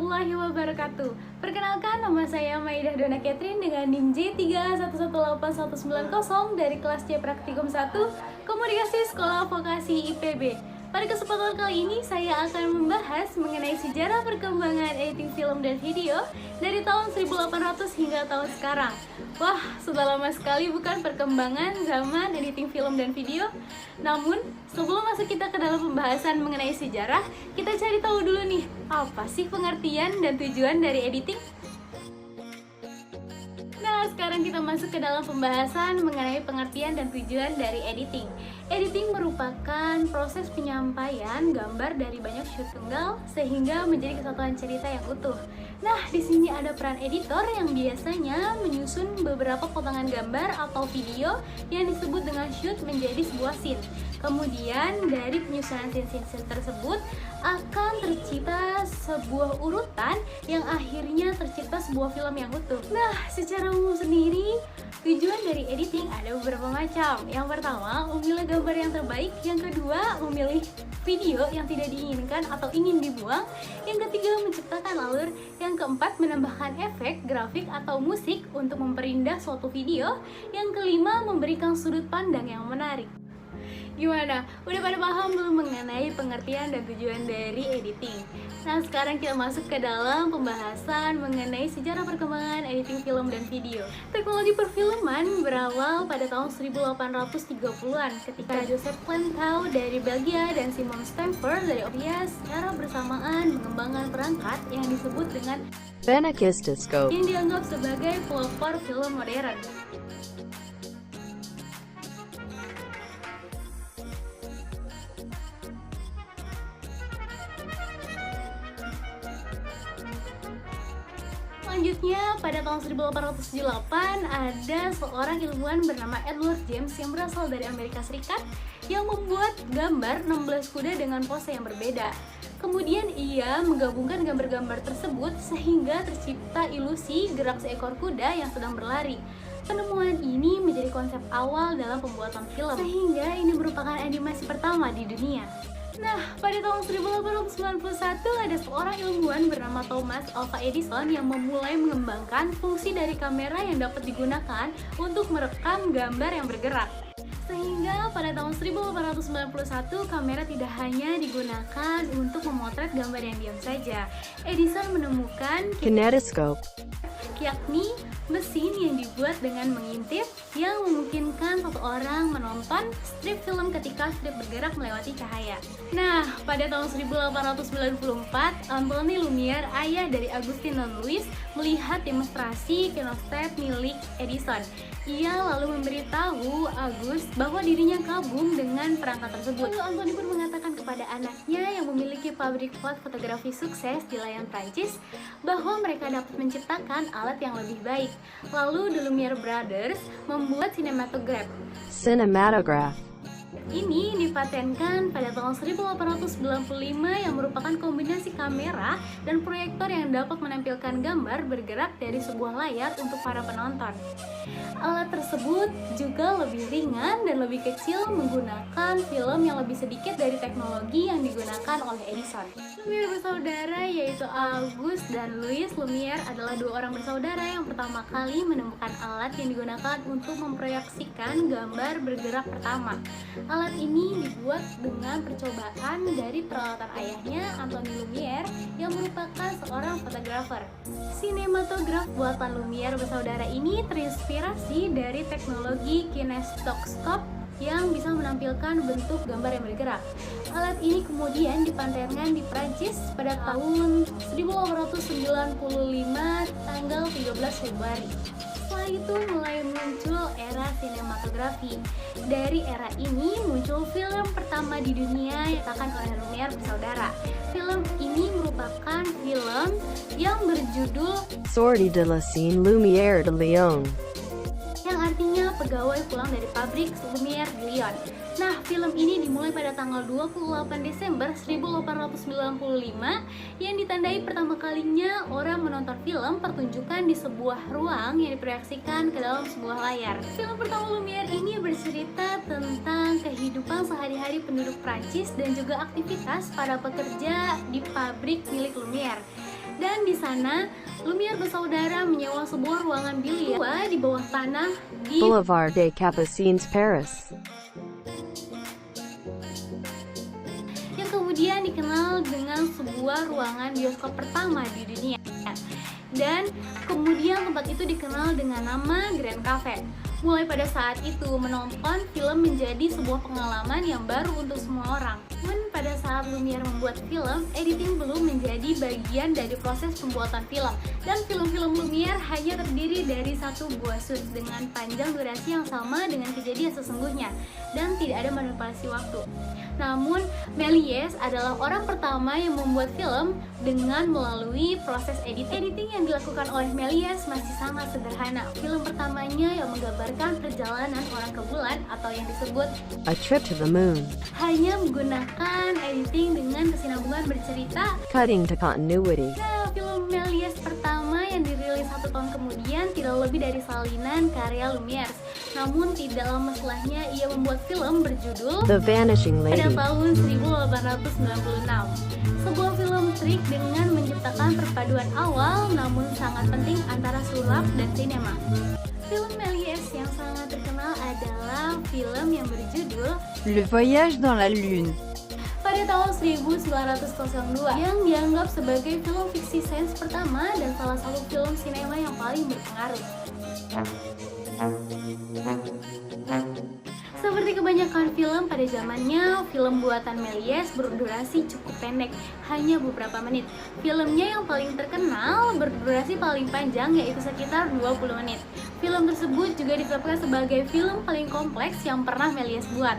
warahmatullahi wabarakatuh. Perkenalkan, nama saya Maidah Dona Catherine dengan NIM J3118190 dari kelas C Praktikum 1 Komunikasi Sekolah Vokasi IPB. Pada kesempatan kali ini saya akan membahas mengenai sejarah perkembangan editing film dan video dari tahun 1800 hingga tahun sekarang. Wah, sudah lama sekali bukan perkembangan zaman editing film dan video. Namun, sebelum masuk kita ke dalam pembahasan mengenai sejarah, kita cari tahu dulu nih, apa sih pengertian dan tujuan dari editing? Nah, sekarang kita masuk ke dalam pembahasan mengenai pengertian dan tujuan dari editing. Editing merupakan proses penyampaian gambar dari banyak shoot tunggal sehingga menjadi kesatuan cerita yang utuh. Nah, di sini ada peran editor yang biasanya menyusun beberapa potongan gambar atau video yang disebut dengan shoot menjadi sebuah scene. Kemudian dari penyusunan scene-scene tersebut akan tercipta sebuah urutan yang akhirnya tercipta sebuah film yang utuh. Nah, secara umum sendiri, tujuan dari editing ada beberapa macam. Yang pertama, memilih gambar yang terbaik. Yang kedua, memilih video yang tidak diinginkan atau ingin dibuang. Yang ketiga, menciptakan alur. Yang keempat, menambahkan efek, grafik, atau musik untuk memperindah suatu video. Yang kelima, memberikan sudut pandang yang menarik. Gimana? Udah pada paham belum mengenai pengertian dan tujuan dari editing? Nah, sekarang kita masuk ke dalam pembahasan mengenai sejarah perkembangan editing film dan video. Teknologi perfilman berawal pada tahun 1830-an ketika Joseph Plantou dari Belgia dan Simon Stamford dari OBS secara bersamaan mengembangkan perangkat yang disebut dengan Phenakistoscope yang dianggap sebagai pelopor film modern. Selanjutnya, pada tahun 1808 ada seorang ilmuwan bernama Edward James yang berasal dari Amerika Serikat yang membuat gambar 16 kuda dengan pose yang berbeda. Kemudian ia menggabungkan gambar-gambar tersebut sehingga tercipta ilusi gerak seekor kuda yang sedang berlari. Penemuan ini menjadi konsep awal dalam pembuatan film, sehingga ini merupakan animasi pertama di dunia. Nah, pada tahun 1891 ada seorang ilmuwan bernama Thomas Alva Edison yang memulai mengembangkan fungsi dari kamera yang dapat digunakan untuk merekam gambar yang bergerak. Sehingga pada tahun 1891 kamera tidak hanya digunakan untuk memotret gambar yang diam saja. Edison menemukan kinetoscope, yakni mesin yang dibuat dengan mengintip yang memungkinkan seseorang menonton strip film ketika strip bergerak melewati cahaya. Nah, pada tahun 1894, Anthony Lumiere, ayah dari Augustin dan Louis, melihat demonstrasi kinestep milik Edison. Ia lalu memberitahu Agus bahwa dirinya kagum dengan perangkat tersebut. Lalu Anthony pun mengatakan kepada anaknya yang memiliki pabrik pot fotografi sukses di Lyon, Prancis, bahwa mereka dapat menciptakan alat yang lebih baik. Lalu The Lumiere Brothers membuat sinematograph. Ini dipatenkan pada tahun 1895 yang merupakan kombinasi kamera dan proyektor yang dapat menampilkan gambar bergerak dari sebuah layar untuk para penonton. Alat tersebut juga lebih ringan dan lebih kecil, menggunakan film yang lebih sedikit dari teknologi yang digunakan oleh Edison. Lumiere bersaudara yaitu Auguste dan Louis Lumiere adalah dua orang bersaudara yang pertama kali menemukan alat yang digunakan untuk memproyeksikan gambar bergerak pertama. Alat ini dibuat dengan percobaan dari peralatan ayahnya, Anthony Lumiere, yang merupakan seorang fotografer. Sinematograf buatan Lumiere bersaudara ini terinspirasi dari teknologi kinetoscope yang bisa menampilkan bentuk gambar yang bergerak. Alat ini kemudian dipatenkan di Prancis pada tahun 1895 tanggal 13 Februari. Setelah itu mulai muncul era sinematografi. Dari era ini muncul film pertama di dunia yang diciptakan oleh Lumiere bersaudara. Film ini merupakan film yang berjudul Sortie de la Scène Lumière de Lyon, yang artinya pegawai pulang dari pabrik Lumiere di Lyon. Nah, film ini dimulai pada tanggal 28 Desember 1895 yang ditandai pertama kalinya orang menonton film pertunjukan di sebuah ruang yang diproyeksikan ke dalam sebuah layar. Film pertama Lumiere ini bercerita tentang kehidupan sehari-hari penduduk Prancis dan juga aktivitas para pekerja di pabrik milik Lumiere. Dan di sana, Lumière bersaudara menyewa sebuah ruangan biliar di bawah tanah di Boulevard des Capucines, Paris. yang kemudian dikenal dengan sebuah ruangan bioskop pertama di dunia. Dan kemudian tempat itu dikenal dengan nama Grand Cafe. Mulai pada saat itu, menonton film menjadi sebuah pengalaman yang baru untuk semua orang. Namun pada saat Lumière membuat film, editing belum menjadi bagian dari proses pembuatan film. Dan film-film Lumière hanya terdiri dari satu buah shoot dengan panjang durasi yang sama dengan kejadian sesungguhnya, dan tidak ada manipulasi waktu. Namun, Méliès adalah orang pertama yang membuat film dengan melalui proses editing yang dilakukan oleh Méliès masih sangat sederhana. Film pertamanya yang menggambarkan perjalanan orang ke bulan atau yang disebut A Trip to the Moon. hanya menggunakan editing dengan kesinambungan bercerita. Cutting to continuity. Nah, film Méliès pertama yang dirilis 1 tahun kemudian tidak lebih dari salinan karya Lumière. Namun tidak lama setelahnya ia membuat film berjudul The Vanishing pada Lady. tahun 1896. Sebuah film trik dengan menciptakan perpaduan awal namun sangat penting antara sulap dan sinema. Film Méliès yang sangat terkenal adalah film yang berjudul Le voyage dans la lune. pada tahun 1902 yang dianggap sebagai film fiksi sains pertama dan salah satu film sinema yang paling berpengaruh. Seperti kebanyakan film pada zamannya, film buatan Méliès berdurasi cukup pendek, hanya beberapa menit. Filmnya yang paling terkenal berdurasi paling panjang yaitu sekitar 20 menit. Film tersebut juga ditetapkan sebagai film paling kompleks yang pernah Méliès buat.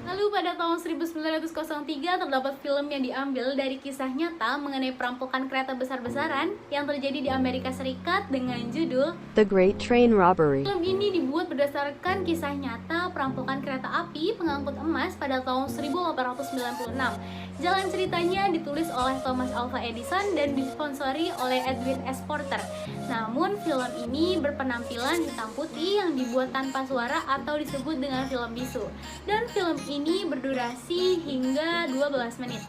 Lalu pada tahun 1903 terdapat film yang diambil dari kisah nyata mengenai perampokan kereta besar-besaran yang terjadi di Amerika Serikat dengan judul The Great Train Robbery. Film ini dibuat berdasarkan kisah nyata perampokan kereta api pengangkut emas pada tahun 1896. Jalan ceritanya ditulis oleh Thomas Alva Edison dan disponsori oleh Edwin S. Porter. Namun film ini berpenampilan hitam putih yang dibuat tanpa suara atau disebut dengan film bisu. Dan film ini berdurasi hingga 12 menit.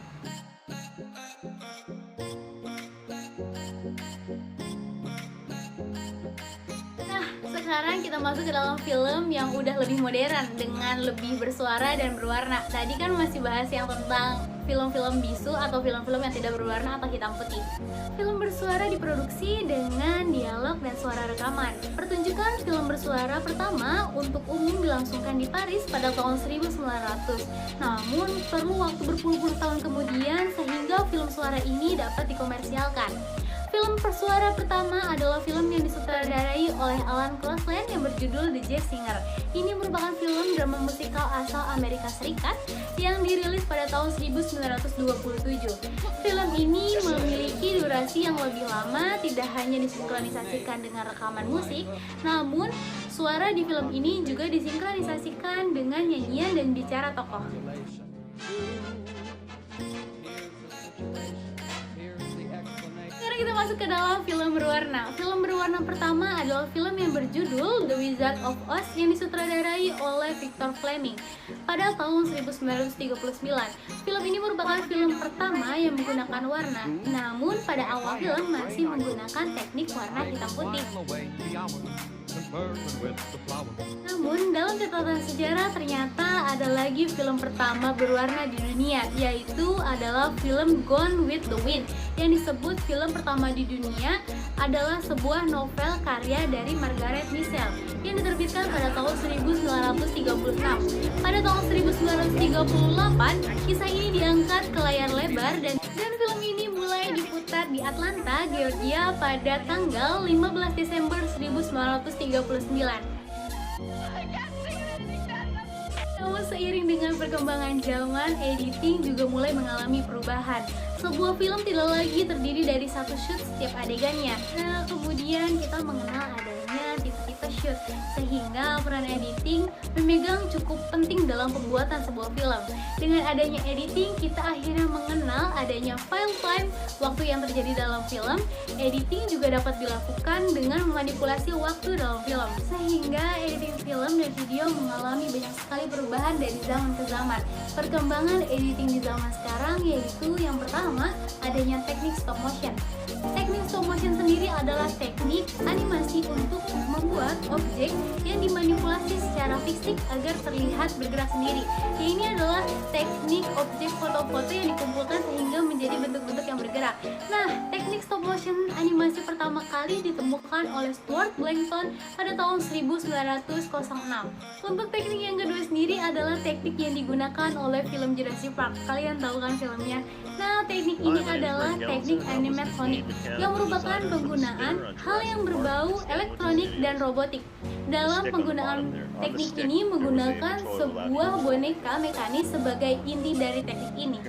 Nah, sekarang kita masuk ke dalam film yang udah lebih modern dengan lebih bersuara dan berwarna. Tadi kan masih bahas yang tentang film-film bisu atau film-film yang tidak berwarna atau hitam putih. Film bersuara diproduksi dengan dialog dan suara rekaman. Pertunjukan film bersuara pertama untuk umum dilangsungkan di Paris pada tahun 1900. Namun perlu waktu berpuluh-puluh tahun kemudian sehingga film suara ini dapat dikomersialkan. Film bersuara pertama adalah film yang disutradarai oleh Alan Crosland yang berjudul The Jazz Singer. Ini merupakan film drama musikal asal Amerika Serikat yang dirilis pada tahun 1927. Film ini memiliki durasi yang lebih lama, tidak hanya disinkronisasikan dengan rekaman musik, namun suara di film ini juga disinkronisasikan dengan nyanyian dan bicara tokoh. Kita masuk ke dalam film berwarna. Film berwarna pertama adalah film yang berjudul The Wizard of Oz yang disutradarai oleh Victor Fleming pada tahun 1939. Film ini merupakan film pertama yang menggunakan warna, namun pada awal film masih menggunakan teknik warna hitam putih. Namun dalam catatan sejarah ternyata ada lagi film pertama berwarna di dunia, yaitu adalah film Gone with the Wind yang disebut film pertama di dunia adalah sebuah novel karya dari Margaret Mitchell yang diterbitkan pada tahun 1936. Pada tahun 1938, kisah ini diangkat ke layar lebar dan film ini mulai diputar di Atlanta, Georgia pada tanggal 15 Desember 1939. Namun seiring dengan perkembangan zaman, editing juga mulai mengalami perubahan. Sebuah film tidak lagi terdiri dari satu shoot setiap adegannya. Nah, kemudian kita mengenal adanya tipe-tipe shoot reshoot, sehingga peran editing memegang cukup penting dalam pembuatan sebuah film. Dengan adanya editing, kita akhirnya mengenal adanya file time, waktu yang terjadi dalam film. Editing juga dapat dilakukan dengan memanipulasi waktu dalam film, sehingga editing film dan video mengalami banyak sekali perubahan dari zaman ke zaman. Perkembangan editing di zaman sekarang yaitu yang pertama, adanya teknik stop motion. Teknik stop motion sendiri adalah teknik animasi untuk membuat objek yang dimanipulasi secara fisik agar terlihat bergerak sendiri. Ini adalah teknik objek foto-foto yang dikumpulkan sehingga menjadi bentuk-bentuk yang bergerak. Nah, teknik stop motion animasi pertama kali ditemukan oleh Stuart Blackstone pada tahun 1906. Untuk teknik yang kedua sendiri adalah teknik yang digunakan oleh film Jurassic Park. Kalian tahu kan filmnya? Nah, teknik ini adalah teknik animatronic yang merupakan penggunaan hal yang berbau elektronik dan robotik. Dalam penggunaan teknik ini menggunakan sebuah boneka mekanis sebagai inti dari teknik ini.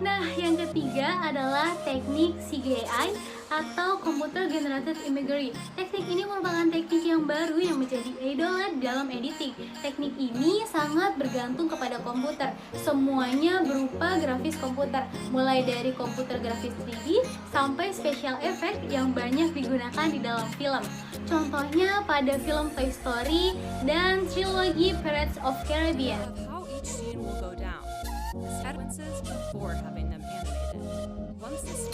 Nah, yang ketiga adalah teknik CGI atau Computer Generated Imagery. Teknik ini merupakan teknik yang baru yang menjadi idola dalam editing. Teknik ini sangat bergantung kepada komputer. Semuanya berupa grafis komputer, mulai dari komputer grafis 3D sampai special effect yang banyak digunakan di dalam film. Contohnya pada film Toy Story dan trilogi Pirates of Caribbean. How each scene will go down. The sequences before having them animated. Once this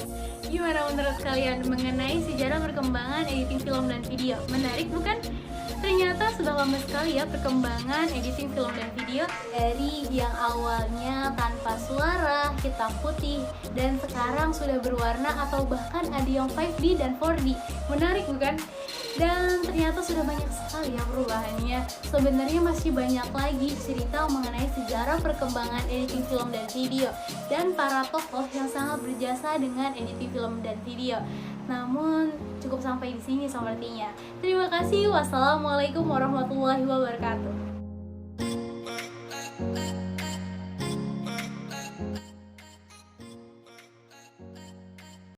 Gimana menurut kalian mengenai sejarah perkembangan editing film dan video? Menarik bukan? Ternyata sudah lama sekali ya perkembangan editing film dan video, dari yang awalnya tanpa suara, hitam putih, dan sekarang sudah berwarna atau bahkan ada yang 5D dan 4D. Menarik bukan? Dan ternyata sudah banyak sekali ya perubahannya. Sebenarnya masih banyak lagi cerita mengenai sejarah perkembangan editing film dan video, dan para tokoh yang sangat berjasa dengan editing film dan video. Namun cukup sampai di sini sepertinya. Terima kasih. Wassalamualaikum warahmatullahi wabarakatuh.